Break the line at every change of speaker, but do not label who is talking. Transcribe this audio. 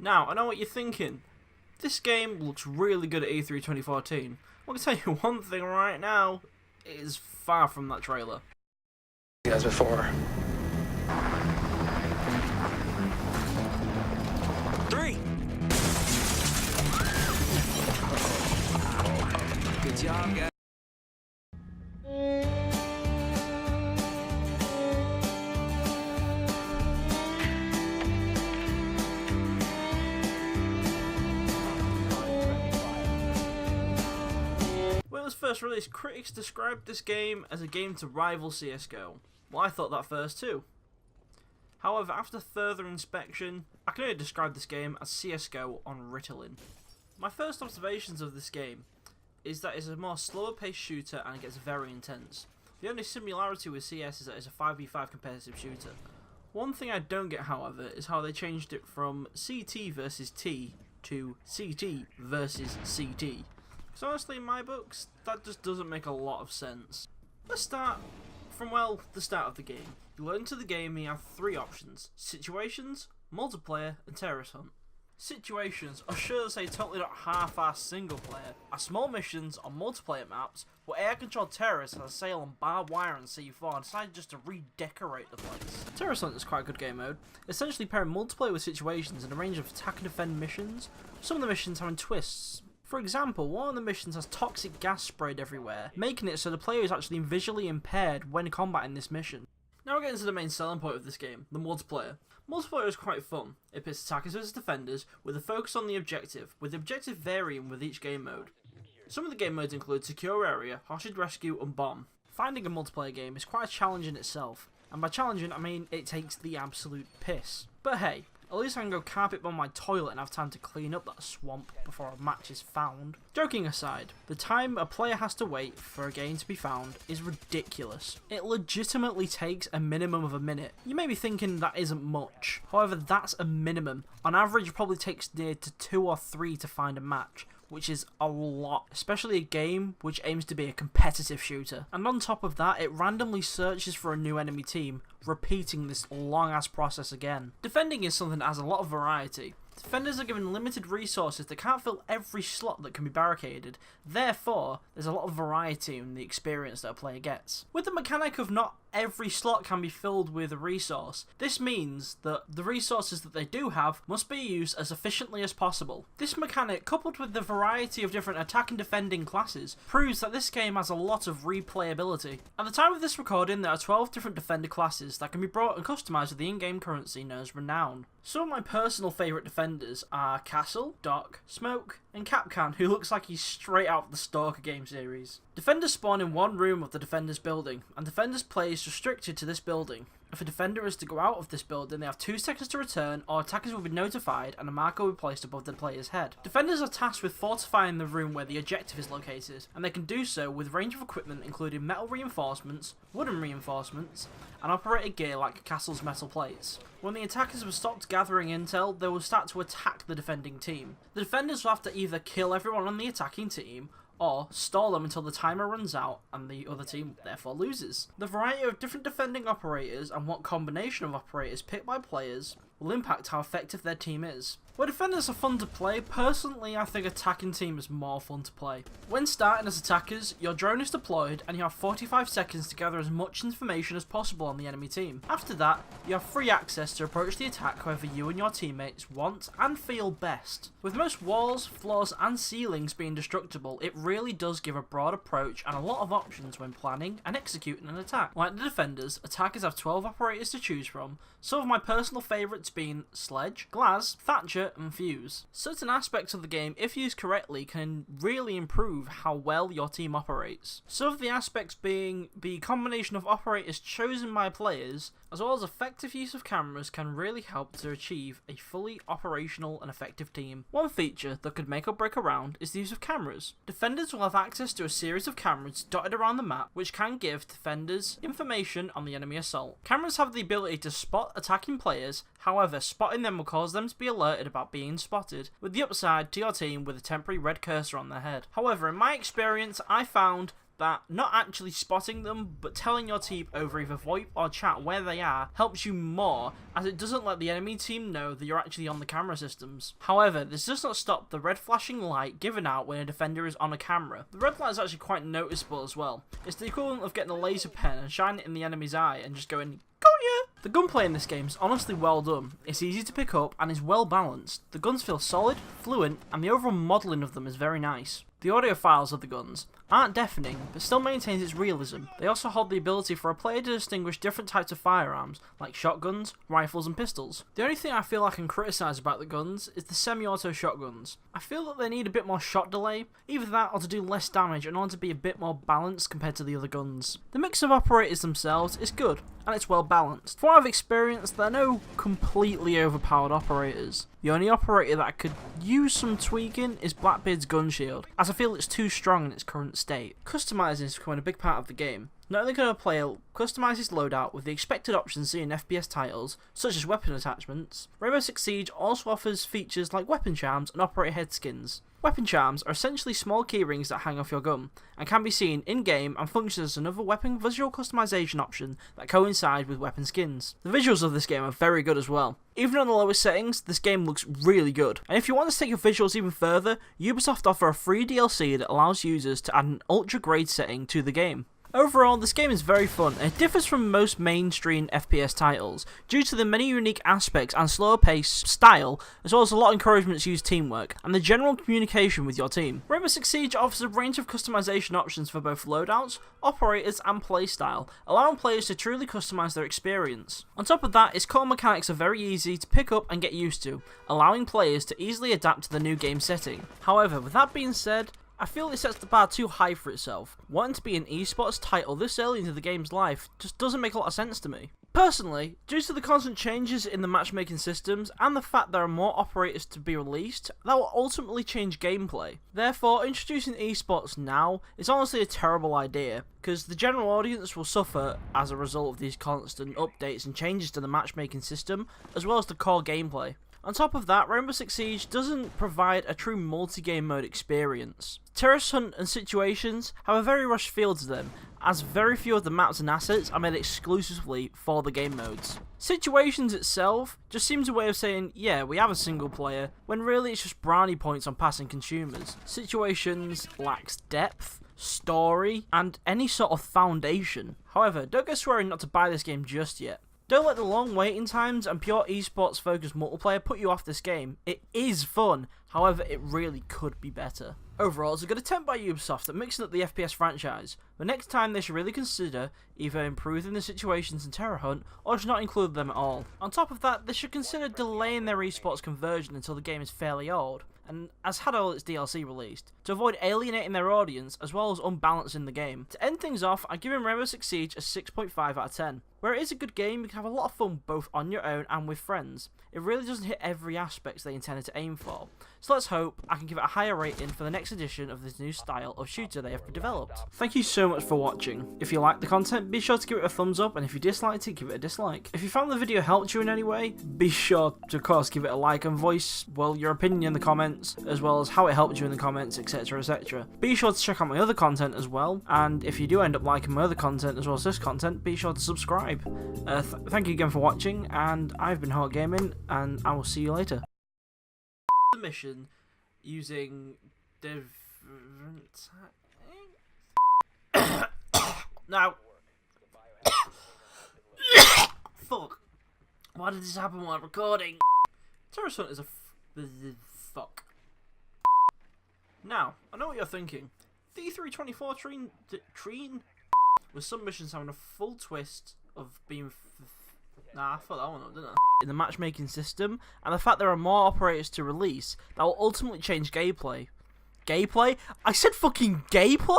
Now, I know what you're thinking. This game looks really good at E3 2014. I'm going to tell you one thing right now. It is far from that trailer.
As before.
3. Good job, guys.
When it was first released, critics described this game as a game to rival CSGO. Well, I thought that first too. However, after further inspection, I can only describe this game as CSGO on Ritalin. My first observations of this game is that it's a more slower paced shooter and it gets very intense. The only similarity with CS is that it's a 5v5 competitive shooter. One thing I don't get, however, is how they changed it from CT versus T to CT versus CT. Because honestly, in my books, that just doesn't make a lot of sense. Let's start from, well, the start of the game. You learn into the game and you have 3 options: situations, multiplayer, and terrorist hunt. Situations are sure to say totally not half-assed single player, are small missions on multiplayer maps where air-controlled terrorists have a sail on barbed wire and C4 and decided just to redecorate the place. Terrorist Hunt is quite a good game mode, essentially pairing multiplayer with situations in a range of attack and defend missions, some of the missions having twists. For example, one of the missions has toxic gas sprayed everywhere, making it so the player is actually visually impaired when combating this mission. Now we're getting to the main selling point of this game, the multiplayer. Multiplayer is quite fun. It pits attackers versus defenders with a focus on the objective, with the objective varying with each game mode. Some of the game modes include Secure Area, Hostage Rescue and Bomb. Finding a multiplayer game is quite a challenge in itself, and by challenging I mean it takes the absolute piss. But hey, at least I can go carpet bomb my toilet and have time to clean up that swamp before a match is found. Joking aside, the time a player has to wait for a game to be found is ridiculous. It legitimately takes a minimum of a minute. You may be thinking that isn't much, however that's a minimum. On average it probably takes near to 2 or 3 to find a match, which is a lot, especially a game which aims to be a competitive shooter. And on top of that, it randomly searches for a new enemy team, repeating this long ass process again. Defending is something that has a lot of variety. Defenders are given limited resources that can't fill every slot that can be barricaded, therefore there's a lot of variety in the experience that a player gets. With the mechanic of not every slot can be filled with a resource, this means that the resources that they do have must be used as efficiently as possible. This mechanic, coupled with the variety of different attack and defending classes, proves that this game has a lot of replayability. At the time of this recording, there are 12 different defender classes that can be brought and customized with the in-game currency known as Renown. Some of my personal favourite defenders are Castle, Doc, Smoke, and Capcan, who looks like he's straight out of the Stalker game series. Defenders spawn in one room of the defender's building, and defenders' play is restricted to this building. If a defender is to go out of this building, they have 2 seconds to return, or attackers will be notified and a marker will be placed above the player's head. Defenders are tasked with fortifying the room where the objective is located, and they can do so with a range of equipment including metal reinforcements, wooden reinforcements, and operated gear like Castle's metal plates. When the attackers have stopped gathering intel, they will start to attack the defending team. The defenders will have to either kill everyone on the attacking team, or stall them until the timer runs out and the other team therefore loses. The variety of different defending operators and what combination of operators picked by players will impact how effective their team is. Where defenders are fun to play, personally I think attacking team is more fun to play. When starting as attackers, your drone is deployed and you have 45 seconds to gather as much information as possible on the enemy team. After that, you have free access to approach the attack however you and your teammates want and feel best. With most walls, floors and ceilings being destructible, it really does give a broad approach and a lot of options when planning and executing an attack. Like the defenders, attackers have 12 operators to choose from, some of my personal favourites being Sledge, Glaz, Thatcher and Fuse. Certain aspects of the game, if used correctly, can really improve how well your team operates. Some of the aspects being the combination of operators chosen by players, as well as effective use of cameras, can really help to achieve a fully operational and effective team. One feature that could make or break a round is the use of cameras. Defenders will have access to a series of cameras dotted around the map, which can give defenders information on the enemy assault. Cameras have the ability to spot attacking players, however spotting them will cause them to be alerted about being spotted, with the upside to your team with a temporary red cursor on their head. However, in my experience, I found that not actually spotting them, but telling your team over either VoIP or chat where they are helps you more, as it doesn't let the enemy team know that you're actually on the camera systems. However, this does not stop the red flashing light given out when a defender is on a camera. The red light is actually quite noticeable as well. It's the equivalent of getting a laser pen and shining it in the enemy's eye and just going, got ya! The gunplay in this game is honestly well done. It's easy to pick up and is well balanced. The guns feel solid, fluent, and the overall modelling of them is very nice. The audio files of the guns aren't deafening, but still maintains its realism. They also hold the ability for a player to distinguish different types of firearms, like shotguns, rifles, and pistols. The only thing I feel I can criticise about the guns is the semi-auto shotguns. I feel that they need a bit more shot delay, either that or to do less damage in order to be a bit more balanced compared to the other guns. The mix of operators themselves is good, and it's well balanced. From what I've experienced, there are no completely overpowered operators. The only operator that could use some tweaking is Blackbeard's gun shield, as I feel it's too strong in its current state. Customizing is becoming a big part of the game. Not only can a player customise his loadout with the expected options seen in FPS titles, such as weapon attachments, Rainbow Six Siege also offers features like weapon charms and operator head skins. Weapon charms are essentially small keyrings that hang off your gun, and can be seen in-game and function as another weapon visual customization option that coincide with weapon skins. The visuals of this game are very good as well. Even on the lowest settings, this game looks really good. And if you want to take your visuals even further, Ubisoft offer a free DLC that allows users to add an ultra grade setting to the game. Overall, this game is very fun, and it differs from most mainstream FPS titles due to the many unique aspects and slower pace style, as well as a lot of encouragement to use teamwork, and the general communication with your team. Rainbow Six Siege offers a range of customization options for both loadouts, operators, and playstyle, allowing players to truly customize their experience. On top of that, its core mechanics are very easy to pick up and get used to, allowing players to easily adapt to the new game setting. However, with that being said, I feel it sets the bar too high for itself. Wanting to be an esports title this early into the game's life just doesn't make a lot of sense to me. Personally, due to the constant changes in the matchmaking systems and the fact there are more operators to be released, that will ultimately change gameplay. Therefore, introducing esports now is honestly a terrible idea, because the general audience will suffer as a result of these constant updates and changes to the matchmaking system, as well as the core gameplay. On top of that, Rainbow Six Siege doesn't provide a true multi-game mode experience. Terrorist hunt and situations have a very rushed feel to them, as very few of the maps and assets are made exclusively for the game modes. Situations itself just seems a way of saying, yeah, we have a single player, when really it's just brownie points on passing consumers. Situations lacks depth, story, and any sort of foundation. However, don't go swearing not to buy this game just yet. Don't let the long waiting times and pure esports focused multiplayer put you off this game. It is fun, however it really could be better. Overall, it's a good attempt by Ubisoft at mixing up the FPS franchise, but next time they should really consider either improving the situations in Terror Hunt or just not include them at all. On top of that, they should consider delaying their esports conversion until the game is fairly old, and has had all its DLC released, to avoid alienating their audience as well as unbalancing the game. To end things off, I'm giving Rainbow Six Siege a 6.5 out of 10. Where it is a good game, you can have a lot of fun both on your own and with friends. It really doesn't hit every aspect they intended to aim for, so let's hope I can give it a higher rating for the next edition of this new style of shooter they have developed. Thank you so much for watching. If you liked the content, be sure to give it a thumbs up, and if you disliked it, give it a dislike. If you found the video helped you in any way, be sure to of course give it a like and voice, well, your opinion in the comments, as well as how it helped you in the comments, etc, etc. Be sure to check out my other content as well, and if you do end up liking my other content as well as this content, be sure to subscribe. Thank you again for watching, and I've been Hot Gaming, and I will see you later. The mission using different now. Fuck. Why did this happen while recording? Terrorist Hunt is a fuck. Now, I know what you're thinking. The E324 train with some missions having a full twist of being nah, I thought that one up, didn't I? In the matchmaking system, and the fact there are more operators to release, that will ultimately change gameplay. Gameplay? I said fucking gameplay?